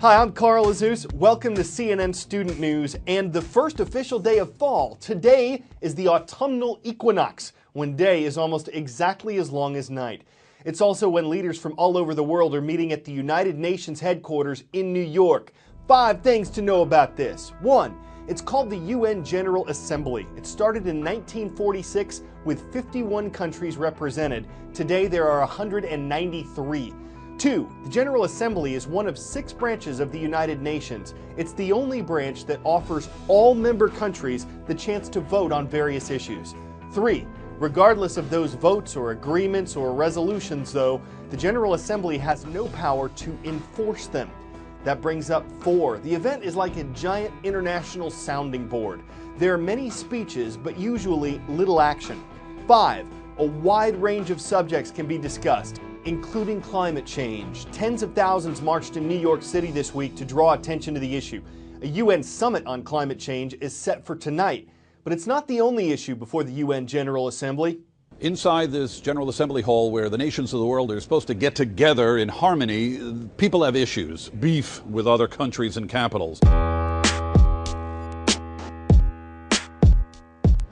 Hi, I'm Carl Azus. Welcome to CNN Student News and the first official day of fall. Today is the autumnal equinox, when day is almost exactly as long as night. It's also when leaders from all over the world are meeting at the United Nations headquarters in New York. 5 things to know about this. 1. It's called the UN General Assembly. It started in 1946 with 51 countries represented. Today there are 193. 2. The General Assembly is one of 6 branches of the United Nations. It's the only branch that offers all member countries the chance to vote on various issues. 3. Regardless of those votes or agreements or resolutions, though, the General Assembly has no power to enforce them. That brings up 4. The event is like a giant international sounding board. There are many speeches, but usually little action. 5. A wide range of subjects can be discussed, including climate change. Tens of thousands marched in New York City this week to draw attention to the issue. A UN summit on climate change is set for tonight, but it's not the only issue before the UN General Assembly. Inside this General Assembly hall where the nations of the world are supposed to get together in harmony, people have issues, beef with other countries and capitals.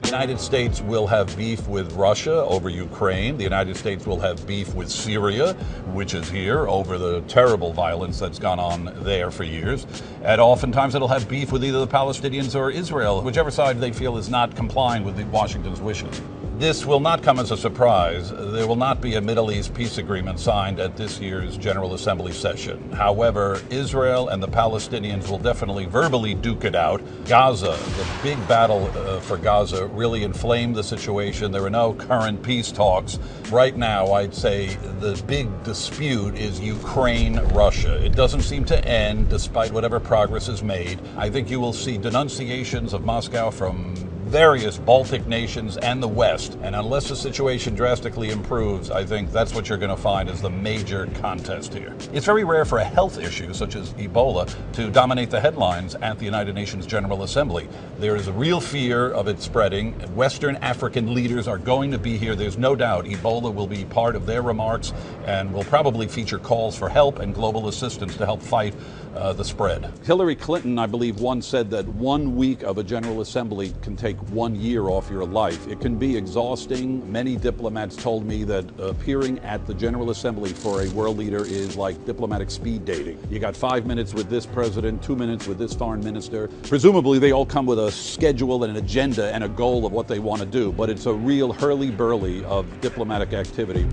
The United States will have beef with Russia over Ukraine. The United States will have beef with Syria, which is here, over the terrible violence that's gone on there for years. And oftentimes it'll have beef with either the Palestinians or Israel, whichever side they feel is not complying with Washington's wishes. This will not come as a surprise. There will not be a Middle East peace agreement signed at this year's General Assembly session. However, Israel and the Palestinians will definitely verbally duke it out. Gaza, the big battle for Gaza really inflamed the situation. There are no current peace talks. Right now, I'd say the big dispute is Ukraine-Russia. It doesn't seem to end despite whatever progress is made. I think you will see denunciations of Moscow from various Baltic nations and the West. And unless the situation drastically improves, I think that's what you're going to find as the major contest here. It's very rare for a health issue such as Ebola to dominate the headlines at the United Nations General Assembly. There is a real fear of it spreading. Western African leaders are going to be here. There's no doubt Ebola will be part of their remarks and will probably feature calls for help and global assistance to help fight the spread. Hillary Clinton, I believe, once said that 1 week of a General Assembly can take 1 year off your life. It can be exhausting. Many diplomats told me that appearing at the General Assembly for a world leader is like diplomatic speed dating. You got 5 minutes with this president, 2 minutes with this foreign minister. Presumably they all come with a schedule and an agenda and a goal of what they want to do, but it's a real hurly-burly of diplomatic activity.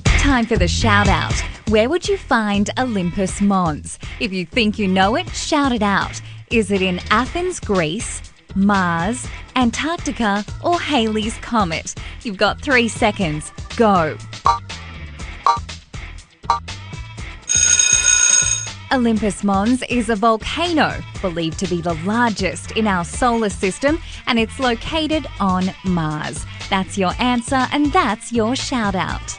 Time for the shout out. Where would you find Olympus Mons? If you think you know it, shout it out. Is it in Athens, Greece, Mars, Antarctica, or Halley's Comet? You've got 3 seconds. Go. Olympus Mons is a volcano believed to be the largest in our solar system, and it's located on Mars. That's your answer, and that's your shout out.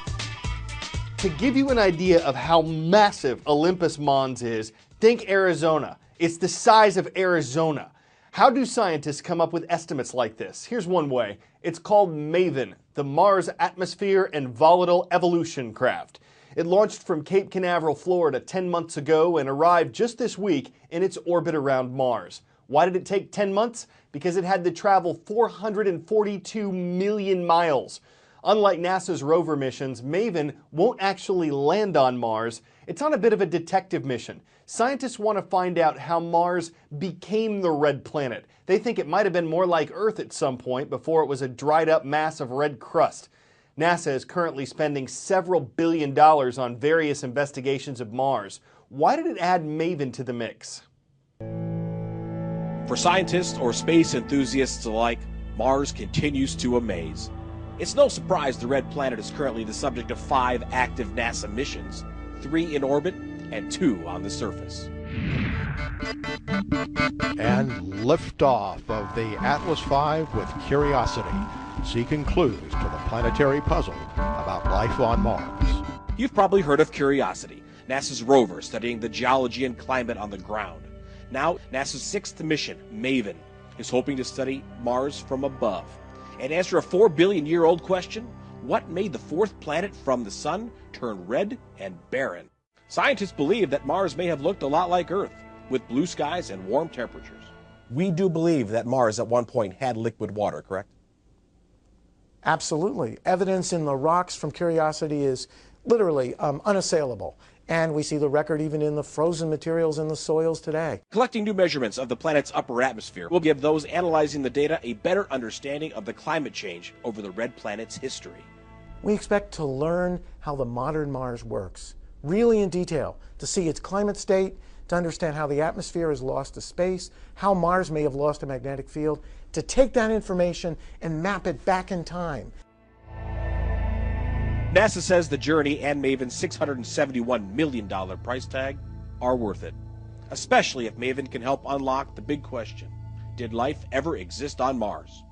To give you an idea of how massive Olympus Mons is, think Arizona. It's the size of Arizona. How do scientists come up with estimates like this? Here's one way. It's called MAVEN, the Mars Atmosphere and Volatile Evolution Craft. It launched from Cape Canaveral, Florida 10 months ago and arrived just this week in its orbit around Mars. Why did it take 10 months? Because it had to travel 442 million miles. Unlike NASA's rover missions, MAVEN won't actually land on Mars. It's on a bit of a detective mission. Scientists want to find out how Mars became the red planet. They think it might have been more like Earth at some point before it was a dried up mass of red crust. NASA is currently spending several $1 billion on various investigations of Mars. Why did it add MAVEN to the mix? For scientists or space enthusiasts alike, Mars continues to amaze. It's no surprise the red planet is currently the subject of 5 active NASA missions, 3 in orbit and 2 on the surface. And liftoff of the Atlas V with Curiosity, seeking clues to the planetary puzzle about life on Mars. You've probably heard of Curiosity, NASA's rover studying the geology and climate on the ground. Now, NASA's 6th mission, MAVEN, is hoping to study Mars from above and answer a 4 billion-year-old question: what made the 4th planet from the sun turn red and barren? Scientists believe that Mars may have looked a lot like Earth, with blue skies and warm temperatures. We do believe that Mars at one point had liquid water, correct? Absolutely. Evidence in the rocks from Curiosity is literally unassailable. And we see the record even in the frozen materials in the soils today. Collecting new measurements of the planet's upper atmosphere will give those analyzing the data a better understanding of the climate change over the red planet's history. We expect to learn how the modern Mars works, really in detail, to see its climate state, to understand how the atmosphere has lost to space, how Mars may have lost a magnetic field, to take that information and map it back in time. NASA says the journey and Maven's $671 million price tag are worth it, especially if Maven can help unlock the big question: did life ever exist on Mars?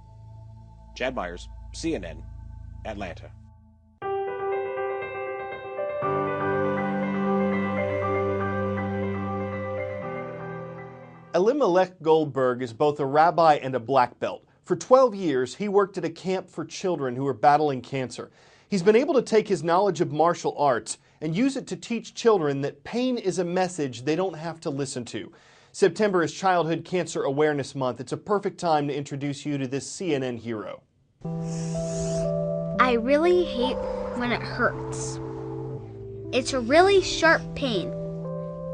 Chad Myers, CNN, Atlanta. Elimelech Goldberg is both a rabbi and a black belt. For 12 years, he worked at a camp for children who are battling cancer. He's been able to take his knowledge of martial arts and use it to teach children that pain is a message they don't have to listen to. September is Childhood Cancer Awareness Month. It's a perfect time to introduce you to this CNN hero. I really hate when it hurts. It's a really sharp pain.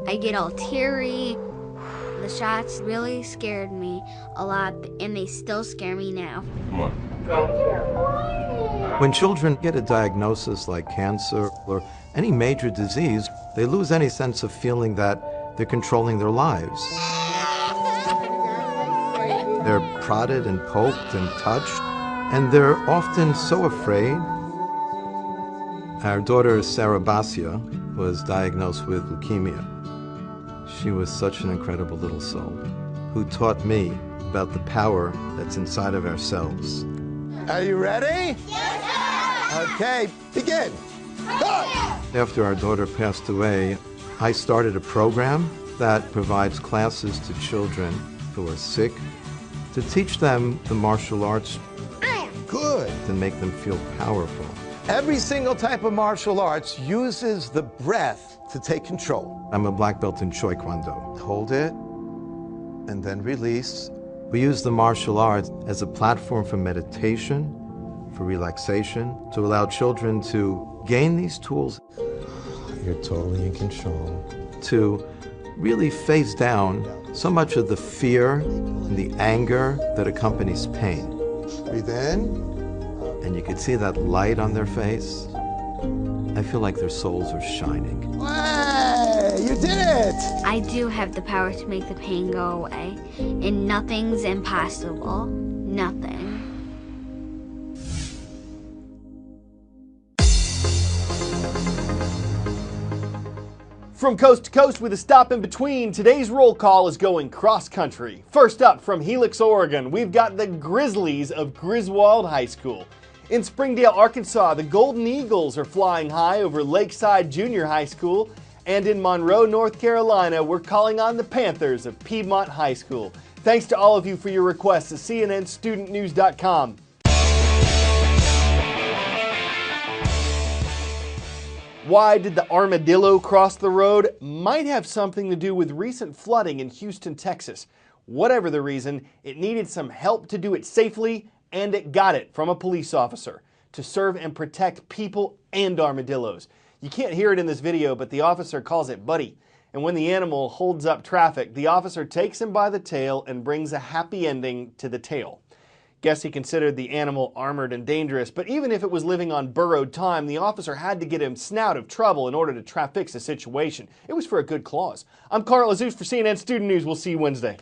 I get all teary. The shots really scared me a lot, and they still scare me now. Come on. When children get a diagnosis like cancer or any major disease, they lose any sense of feeling that they're controlling their lives. They're prodded and poked and touched, and they're often so afraid. Our daughter, Sarah Basia, was diagnosed with leukemia. She was such an incredible little soul who taught me about the power that's inside of ourselves. Are you ready? Yes, sir! Okay, begin. Go! After our daughter passed away, I started a program that provides classes to children who are sick to teach them the martial arts. Good. To make them feel powerful. Every single type of martial arts uses the breath to take control. I'm a black belt in Choi Kwando. Hold it, and then release. We use the martial arts as a platform for meditation, for relaxation, to allow children to gain these tools. You're totally in control. To really face down so much of the fear and the anger that accompanies pain. Breathe in. And you can see that light on their face. I feel like their souls are shining. Hey, you did it! I do have the power to make the pain go away, and nothing's impossible. Nothing. From coast to coast with a stop in between, today's roll call is going cross-country. First up from Helix, Oregon, we've got the Grizzlies of Griswold High School. In Springdale, Arkansas, the Golden Eagles are flying high over Lakeside Junior High School. And in Monroe, North Carolina, we're calling on the Panthers of Piedmont High School. Thanks to all of you for your requests at cnnstudentnews.com. Why did the armadillo cross the road? Might have something to do with recent flooding in Houston, Texas. Whatever the reason, it needed some help to do it safely, and it got it from a police officer to serve and protect people and armadillos. You can't hear it in this video, but the officer calls it Buddy. And when the animal holds up traffic, the officer takes him by the tail and brings a happy ending to the tale. Guess he considered the animal armored and dangerous, but even if it was living on borrowed time, the officer had to get him out of trouble in order to fix the situation. It was for a good cause. I'm Carl Azus for CNN Student News. We'll see you Wednesday.